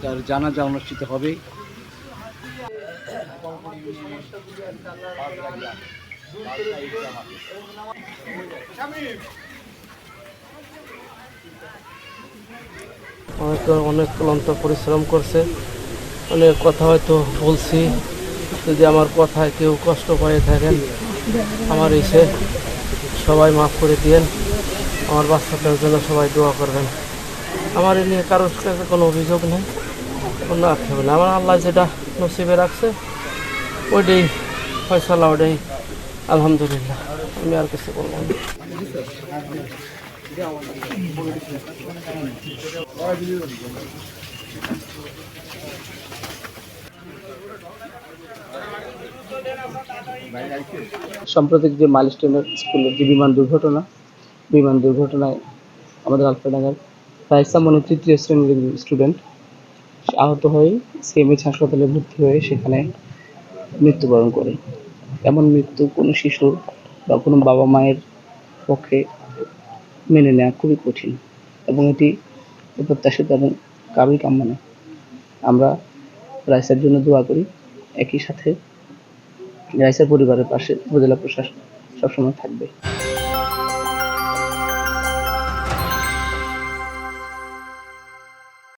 তার জানাজা অনুষ্ঠিত হবে। অনেক ক্লান্ত পরিশ্রম করছে, অনেক কথা হয়তো বলছি, যদি আমার কথায় কেউ কষ্ট পেয়ে থাকেন আমার এসে সবাই মাফ করে দিয়েন। আমার বাচ্চাটার জন্য সবাই দোয়া করবেন। আমার এ নিয়ে কারোর কাছে কোনো অভিযোগ নেই, কোনো আক্ষেপ নেই। আমার আল্লাহ যেটা নসিবে রাখছে ওইটাই ফয়সালা, ওইটাই আলহামদুলিল্লাহ। আমি আর কিছু বলবো না। সাম্প্রতিক যে মাইলস্টোনের স্কুলের যে বিমান দুর্ঘটনায় আমাদের আলফাডাঙ্গার রাইসা মনে তৃতীয় শ্রেণীর স্টুডেন্ট আহত হয়ে সিএমএইচ হাসপাতালে ভর্তি হয়ে সেখানে মৃত্যুবরণ করে। এমন মৃত্যু কোনো শিশুর বা কোনো বাবা মায়ের পক্ষে মেনে নেওয়া খুবই কঠিন এবং এটি অপ্রত্যাশিত এবং কারোই কাম্য নয়। আমরা রাইসার জন্য দোয়া করি, একই সাথে রাইসার পরিবারের পাশে উপজেলা প্রশাসন সবসময় থাকবে।